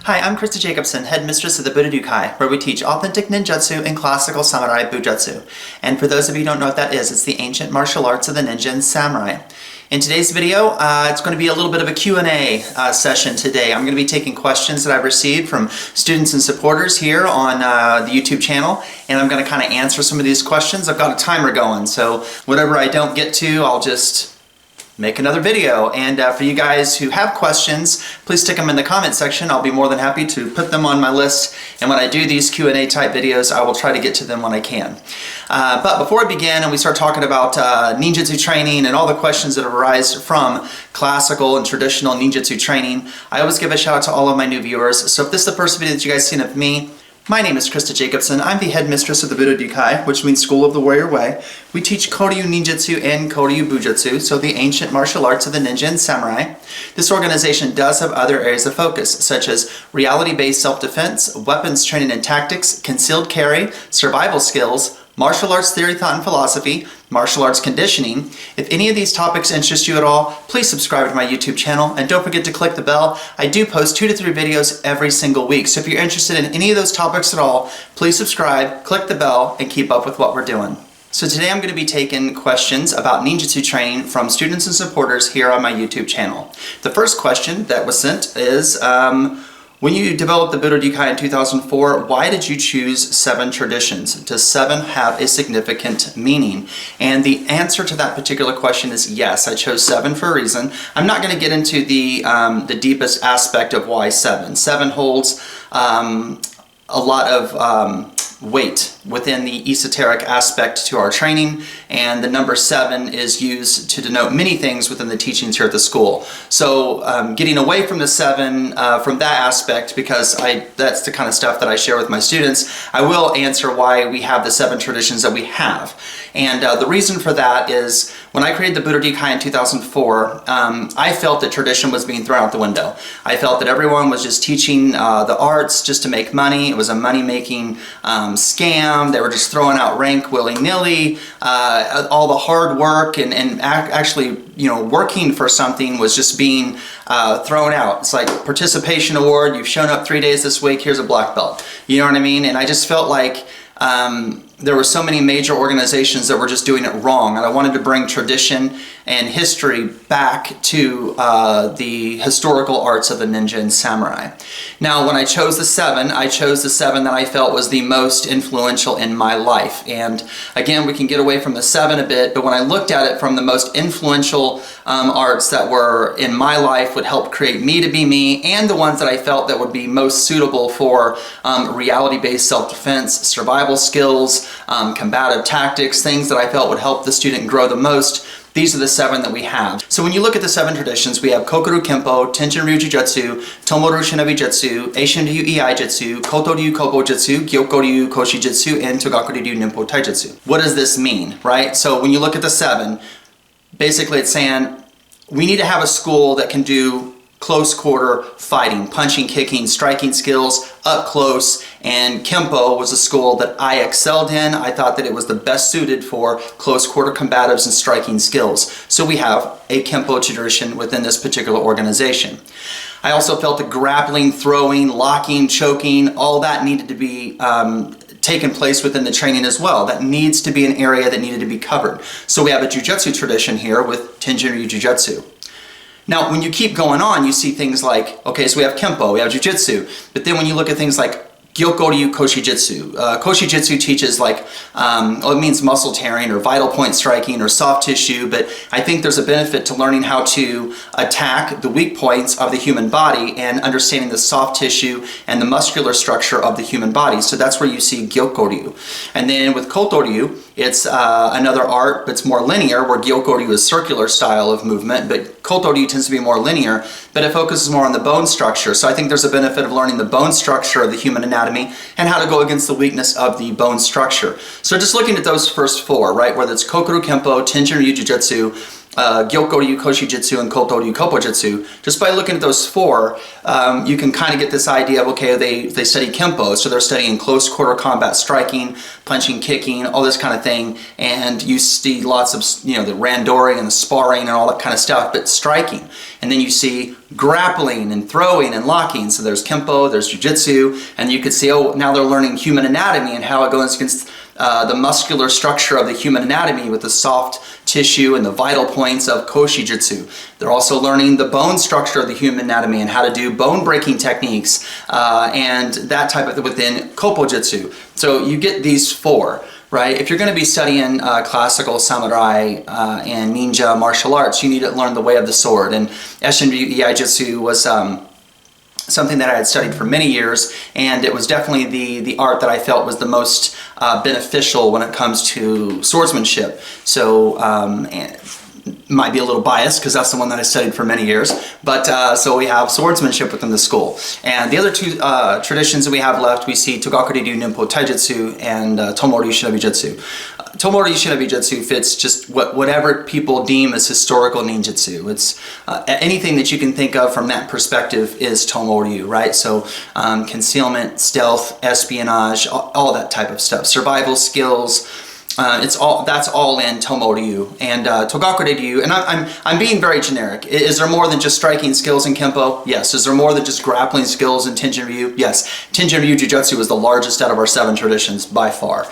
Hi, I'm Christa Jacobson, headmistress of the Budo Ryu Kai, where we teach authentic ninjutsu and classical samurai bujutsu. And for those of you who don't know what that is, it's the ancient martial arts of the ninja and samurai. In today's video, it's going to be a little bit of a Q&A session today. I'm going to be taking questions that I've received from students and supporters here on the YouTube channel, and I'm going to kind of answer some of these questions. I've got a timer going, so whatever I don't get to, I'll just make another video. And for you guys who have questions, please stick them in the comment section. I'll be more than happy to put them on my list, and when I do these Q&A type videos, I will try to get to them when I can. But before I begin and we start talking about ninjutsu training and all the questions that arise from classical and traditional ninjutsu training, I always give a shout out to all of my new viewers. So if this is the first video that you guys seen of me, my name is Christa Jacobson. I'm the headmistress of the Budo Ryu Kai, which means School of the Warrior Way. We teach koryu ninjutsu and koryu bujutsu, so the ancient martial arts of the ninja and samurai. This organization does have other areas of focus, such as reality-based self-defense, weapons training and tactics, concealed carry, survival skills, martial arts theory, thought, and philosophy, martial arts conditioning. If any of these topics interest you at all, please subscribe to my YouTube channel, and don't forget to click the bell. I do post 2 to 3 videos every single week, so if you're interested in any of those topics at all, please subscribe, click the bell, and keep up with what we're doing. So today I'm going to be taking questions about ninjutsu training from students and supporters here on my YouTube channel. The first question that was sent is, when you developed the Budo Ryu Kai in 2004, why did you choose 7 traditions? Does 7 have a significant meaning? And the answer to that particular question is yes, I chose 7 for a reason. I'm not going to get into the deepest aspect of why 7. 7 holds a lot of weight within the esoteric aspect to our training, and the number 7 is used to denote many things within the teachings here at the school. So getting away from the 7 from that aspect, because that's the kind of stuff that I share with my students, I will answer why we have the 7 traditions that we have. And the reason for that is when I created the Budo Ryu Kai in 2004, I felt that tradition was being thrown out the window. I felt that everyone was just teaching the arts just to make money. It was a money-making scam. They were just throwing out rank willy-nilly. All the hard work and actually, working for something was just being thrown out. It's like participation award. You've shown up 3 days this week. Here's a black belt. You know what I mean? And I just felt like there were so many major organizations that were just doing it wrong, and I wanted to bring tradition and history back to the historical arts of the ninja and samurai. Now, when I chose the 7, I chose the 7 that I felt was the most influential in my life. And again, we can get away from the 7 a bit, but when I looked at it from the most influential arts that were in my life, would help create me to be me, and the ones that I felt that would be most suitable for reality-based self-defense, survival skills, combative tactics, things that I felt would help the student grow the most. These are the 7 that we have. So when you look at the 7 traditions, we have Kokuryu Kempo, Tenshin Ryu Jujutsu, Tomoru Shinobi Jutsu, Eishin Ryu Iai Jutsu, Koto Ryu Kobo Jutsu, Gyoko Ryu Koshi Jutsu, and Togaku Ryu Ninpo Taijutsu. What does this mean, right? So when you look at the 7, basically it's saying we need to have a school that can do close quarter fighting, punching, kicking, striking skills up close, and Kempo was a school that I excelled in. I thought that it was the best suited for close quarter combatives and striking skills. So we have a Kempo tradition within this particular organization. I also felt that grappling, throwing, locking, choking, all that needed to be taken place within the training as well. That needs to be an area that needed to be covered. So we have a Jujutsu tradition here with Tenshin Ryu Jujutsu. Now, when you keep going on, you see things like, okay, so we have Kempo, we have Jiu-Jitsu, but then when you look at things like Gyoko Ryu Koshi Jitsu. Koshi Jitsu teaches it means muscle tearing or vital point striking or soft tissue, but I think there's a benefit to learning how to attack the weak points of the human body and understanding the soft tissue and the muscular structure of the human body. So that's where you see Gyoko Ryu. And then with Koto Ryu, it's another art, but it's more linear, where Gyoko Ryu is circular style of movement, but Koto Ryu tends to be more linear, but it focuses more on the bone structure. So I think there's a benefit of learning the bone structure of the human anatomy and how to go against the weakness of the bone structure. So just looking at those first 4, right, whether it's Kokuryu Kempo, Tenshin Ryu Jujutsu, Gyoko Ryu Koshijutsu, and Koto Ryu Koppojutsu. Just by looking at those four, you can kind of get this idea of, okay, they study Kempo, so they're studying close quarter combat, striking, punching, kicking, all this kind of thing, and you see lots of, you know, the randori and the sparring and all that kind of stuff, but striking. And then you see grappling and throwing and locking. So there's Kempo, there's Jiu-Jitsu, and you could see, oh, now they're learning human anatomy and how it goes against the muscular structure of the human anatomy with the soft tissue and the vital points of Koshijutsu. They're also learning the bone structure of the human anatomy and how to do bone breaking techniques and that type of within Koppojutsu. So you get these four, right? If you're going to be studying classical samurai and ninja martial arts, you need to learn the way of the sword. And Eshin Ryu Iaijutsu was something that I had studied for many years, and it was definitely the art that I felt was the most beneficial when it comes to swordsmanship. So might be a little biased because that's the one that I studied for many years, but so we have swordsmanship within the school. And the other two traditions that we have left, we see Togaku Ryu Ninpo Taijutsu and Tomo Ryu Shinobi Jutsu. Tomo Ryu Shinobi Jutsu fits just whatever people deem as historical ninjutsu. It's anything that you can think of from that perspective is Tomo Ryu, right? So concealment, stealth, espionage, all that type of stuff, survival skills. That's all in Tomo Ryu and Togaku Ryu, and I'm being very generic. Is there more than just striking skills in Kempo? Yes. Is there more than just grappling skills in Tenjin Ryu? Yes. Tenjin Ryu Jujutsu is the largest out of our 7 traditions by far.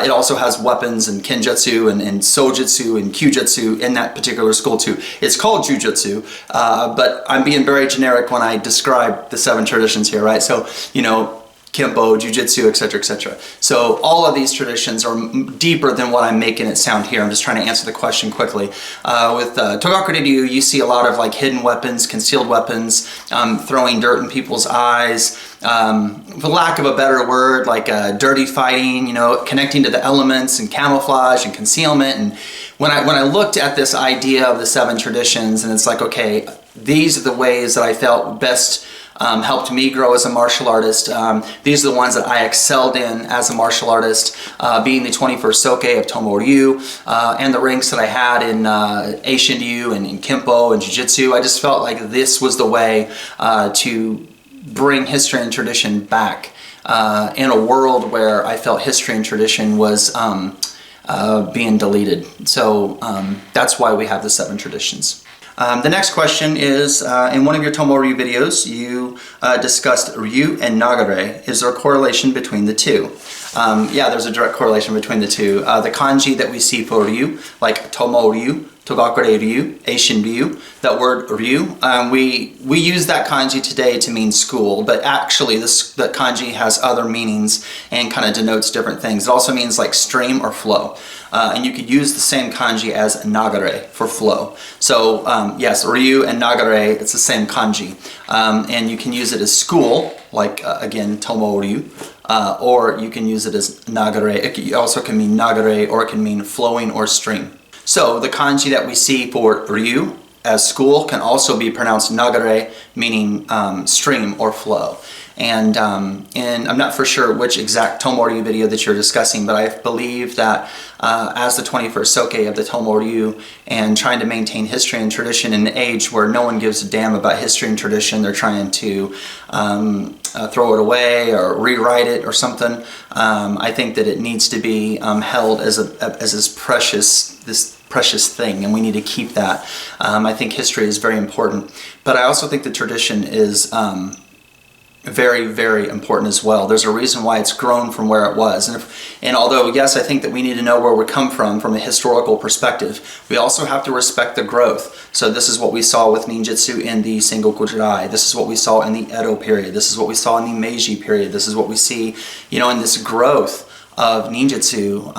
It also has weapons and Kenjutsu and Sojutsu and Kyujutsu in that particular school too. It's called Jujutsu, but I'm being very generic when I describe the 7 traditions here, right? So, you know, Kempo, Jiu-Jitsu, etc., etc. So all of these traditions are deeper than what I'm making it sound here. I'm just trying to answer the question quickly. With Togaku Ryu, you see a lot of like hidden weapons, concealed weapons, throwing dirt in people's eyes, for lack of a better word, like dirty fighting, you know, connecting to the elements and camouflage and concealment. And when I looked at this idea of the 7 traditions, and it's like, okay, these are the ways that I felt best helped me grow as a martial artist. These are the ones that I excelled in as a martial artist, being the 21st Soke of Tomo Ryu, and the ranks that I had in Eishin Ryu and in Kempo and Jiu-Jitsu. I just felt like this was the way to bring history and tradition back in a world where I felt history and tradition was being deleted. So that's why we have the 7 traditions. The next question is, in one of your Tomo Ryu videos, you discussed Ryu and Nagare. Is there a correlation between the two? Yeah, there's a direct correlation between the two. The kanji that we see for Ryu, like Tomo Ryu, Togakure Ryu, Eishin Ryu, that word Ryu, we use that kanji today to mean school, but actually that kanji has other meanings and kind of denotes different things. It also means like stream or flow. And you could use the same kanji as nagare for flow. So yes, Ryu and nagare, it's the same kanji. And you can use it as school, like again, Tomo Ryu, or you can use it as nagare. It also can mean nagare, or it can mean flowing or stream. So the kanji that we see for Ryu as school can also be pronounced nagare, meaning stream or flow. And I'm not for sure which exact Tomo Ryu video that you're discussing, but I believe that as the 21st Soke of the Tomo Ryu and trying to maintain history and tradition in an age where no one gives a damn about history and tradition, they're trying to throw it away or rewrite it or something. I think that it needs to be held as this precious thing, and we need to keep that. I think history is very important, but I also think the tradition is very, very important as well. There's a reason why it's grown from where it was. And although, yes, I think that we need to know where we come from a historical perspective, we also have to respect the growth. So this is what we saw with ninjutsu in the Sengoku Jidai. This is what we saw in the Edo period. This is what we saw in the Meiji period. This is what we see, you know, in this growth of ninjutsu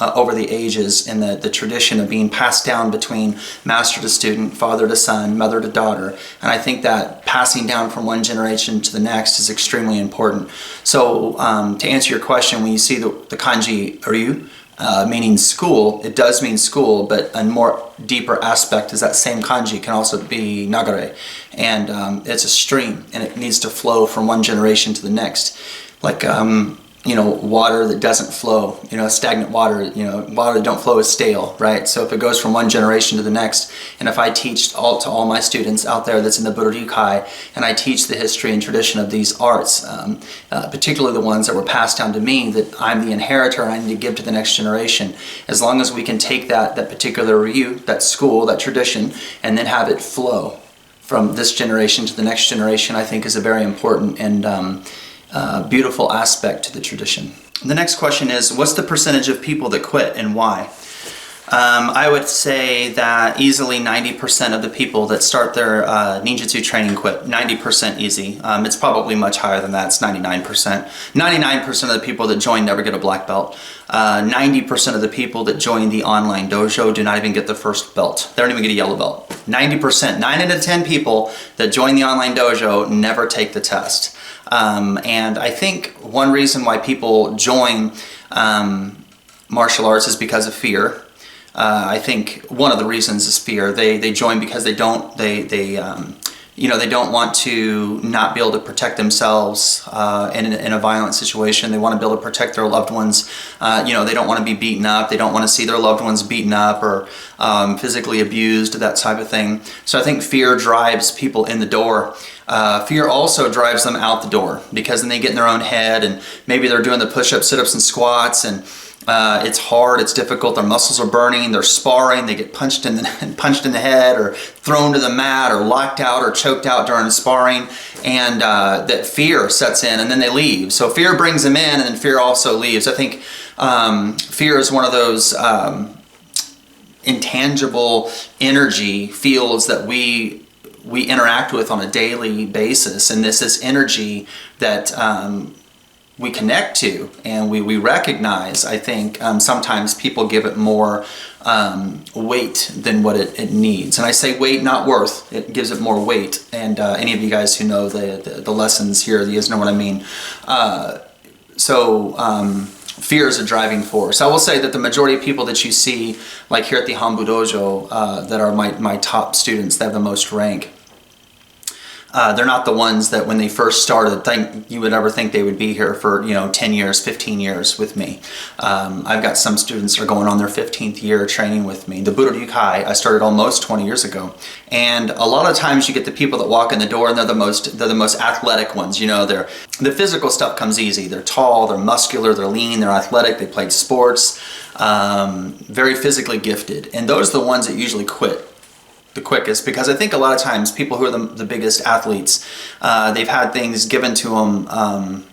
over the ages, and the tradition of being passed down between master to student, father to son, mother to daughter. And I think that passing down from one generation to the next is extremely important. So to answer your question, when you see the kanji Ryu, meaning school, it does mean school, but a more deeper aspect is that same kanji can also be nagare. And it's a stream, and it needs to flow from one generation to the next. Like, water that doesn't flow, stagnant water, water that don't flow is stale, right? So if it goes from one generation to the next, and if I teach to all my students out there that's in the Budo Ryu Kai, and I teach the history and tradition of these arts, particularly the ones that were passed down to me, that I'm the inheritor and I need to give to the next generation, as long as we can take that particular ryu, that school, that tradition, and then have it flow from this generation to the next generation, I think is a very important and beautiful aspect to the tradition. The next question is, what's the percentage of people that quit and why? I would say that easily 90% of the people that start their ninjutsu training quit. 90% easy. It's probably much higher than that. It's 99%. 99% of the people that join never get a black belt. 90% of the people that join the online dojo do not even get the first belt. They don't even get a yellow belt. 90%. 9 out of 10 people that join the online dojo never take the test. And I think one reason why people join martial arts is because of fear. I think one of the reasons is fear. They join because they don't want to not be able to protect themselves in a violent situation. They want to be able to protect their loved ones. They don't want to be beaten up. They don't want to see their loved ones beaten up or physically abused, that type of thing. So I think fear drives people in the door. Fear also drives them out the door, because then they get in their own head and maybe they're doing the push-ups, sit-ups, and squats, and it's hard, it's difficult, their muscles are burning, they're sparring, they get punched in the head or thrown to the mat or locked out or choked out during sparring, and that fear sets in and then they leave. So fear brings them in and then fear also leaves. I think fear is one of those intangible energy fields that we interact with on a daily basis, and this is energy that we connect to and we recognize. I think sometimes people give it more weight than what it needs, and I say weight, not worth. It gives it more weight, and any of you guys who know the lessons here, you guys know what I mean. Fear is a driving force. I will say that the majority of people that you see, like here at the Hanbu Dojo, that are my top students, that have the most rank, they're not the ones that when they first started you would ever think they would be here for 10 years, 15 years with me. I've got some students that are going on their 15th year training with me. The Budo Ryu Kai I started almost 20 years ago, and a lot of times you get the people that walk in the door and they're the most athletic ones. The physical stuff comes easy. They're tall, they're muscular, they're lean, they're athletic, they played sports, very physically gifted, and those are the ones that usually quit the quickest, because I think a lot of times people who are the biggest athletes, they've had things given to them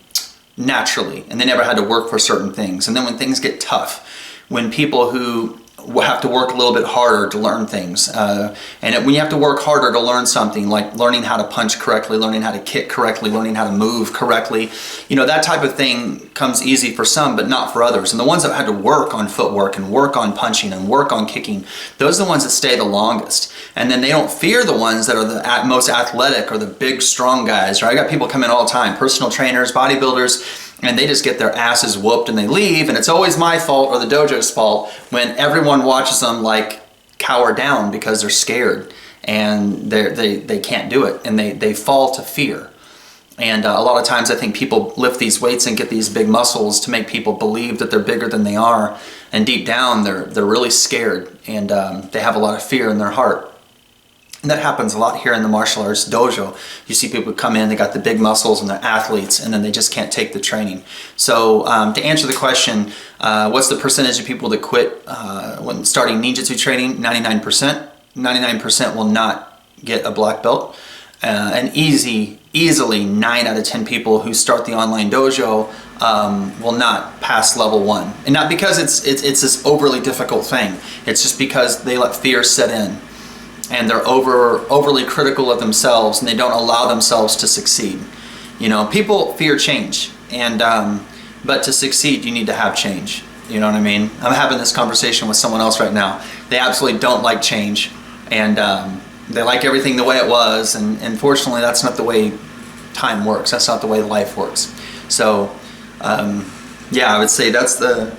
naturally, and they never had to work for certain things. And then when things get tough, when people who have to work a little bit harder to learn things, when you have to work harder to learn something, like learning how to punch correctly, learning how to kick correctly, learning how to move correctly, that type of thing comes easy for some, but not for others. And the ones that had to work on footwork and work on punching and work on kicking, those are the ones that stay the longest. And then they don't fear the ones that are the most athletic or the big, strong guys, right? I got people come in all the time, personal trainers, bodybuilders, and they just get their asses whooped and they leave, and it's always my fault or the dojo's fault when everyone watches them like cower down because they're scared and they can't do it, and they fall to fear. And a lot of times I think people lift these weights and get these big muscles to make people believe that they're bigger than they are, and deep down they're really scared, and they have a lot of fear in their heart. And that happens a lot here in the martial arts dojo. You see people come in, they got the big muscles and they're athletes, and then they just can't take the training. So to answer the question, what's the percentage of people that quit when starting ninjutsu training? 99%. 99% will not get a black belt. And easily 9 out of 10 people who start the online dojo will not pass level 1. And not because it's this overly difficult thing. It's just because they let fear set in, and they're overly critical of themselves, and they don't allow themselves to succeed. People fear change, and but to succeed you need to have change. You know what I mean? I'm having this conversation with someone else right now. They absolutely don't like change, and they like everything the way it was, and unfortunately that's not the way time works. That's not the way life works. So yeah, I would say that's the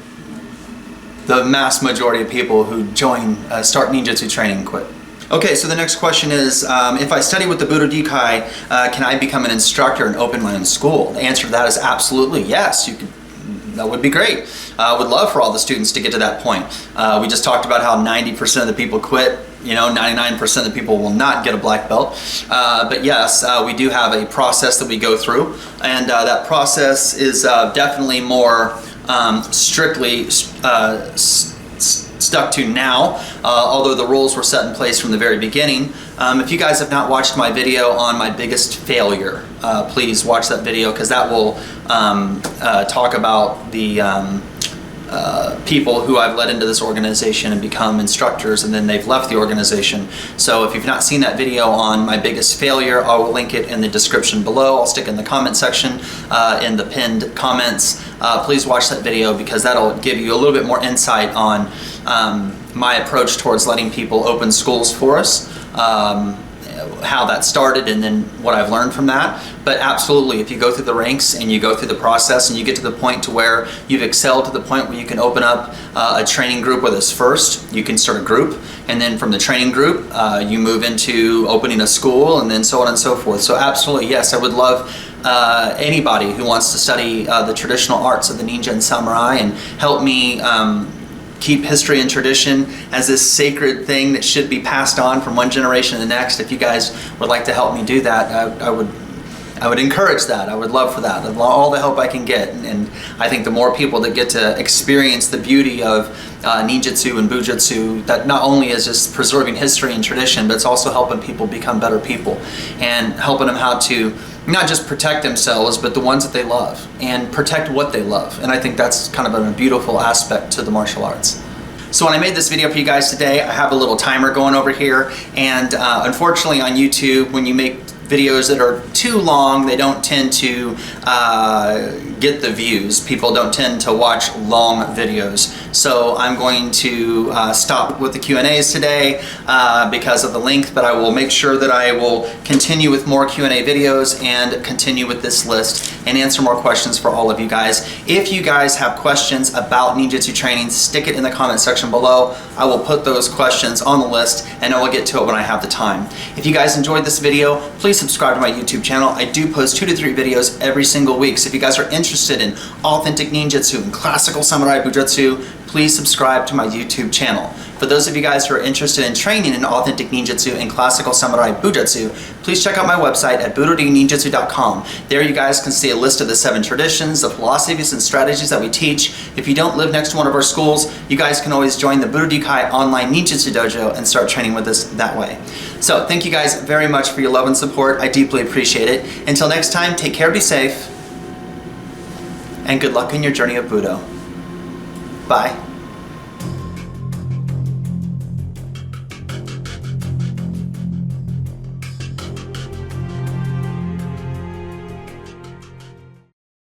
mass majority of people who start ninjutsu training quit. Okay, so the next question is, if I study with the Budo Ryu Kai, can I become an instructor and open my own school? The answer to that is absolutely yes. that would be great. I would love for all the students to get to that point. We just talked about how 90% of the people quit. 99% of the people will not get a black belt. But yes, we do have a process that we go through, and that process is definitely more strictly stuck to now, although the rules were set in place from the very beginning. If you guys have not watched my video on my biggest failure, please watch that video, because that will talk about the people who I've led into this organization and become instructors, and then they've left the organization. So if you've not seen that video on my biggest failure, I will link it in the description below. I'll stick it in the comment section, in the pinned comments. Please watch that video, because that'll give you a little bit more insight on my approach towards letting people open schools for us, how that started, and then what I've learned from that. But absolutely, if you go through the ranks and you go through the process and you get to the point to where you've excelled to the point where you can open up a training group with us first, you can start a group, and then from the training group you move into opening a school, and then so on and so forth. So absolutely, yes, I would love anybody who wants to study the traditional arts of the ninja and samurai and help me keep history and tradition as this sacred thing that should be passed on from one generation to the next. If you guys would like to help me do that, I would encourage that. I would love for that. All the help I can get. And I think the more people that get to experience the beauty of ninjutsu and bujutsu, that not only is just preserving history and tradition, but it's also helping people become better people and helping them how to not just protect themselves, but the ones that they love, and protect what they love. And I think that's kind of a beautiful aspect to the martial arts. So when I made this video for you guys today, I have a little timer going over here, and unfortunately on YouTube, when you make videos that are too long, they don't tend to get the views. People don't tend to watch long videos. So I'm going to stop with the Q&As today because of the length, but I will make sure that I will continue with more Q&A videos and continue with this list and answer more questions for all of you guys. If you guys have questions about ninjutsu training, stick it in the comment section below. I will put those questions on the list, and I will get to it when I have the time. If you guys enjoyed this video, please subscribe to my YouTube channel. I do post 2 to 3 videos every single week. So if you guys are interested in authentic ninjutsu and classical samurai bujutsu, please subscribe to my YouTube channel. For those of you guys who are interested in training in authentic ninjutsu and classical samurai bujutsu, please check out my website at budoryuninjutsu.com. There you guys can see a list of the 7 traditions, the philosophies and strategies that we teach. If you don't live next to one of our schools, you guys can always join the Budo Ryu Kai online ninjutsu dojo and start training with us that way. So thank you guys very much for your love and support. I deeply appreciate it. Until next time, take care, be safe, and good luck in your journey of Budo. Bye.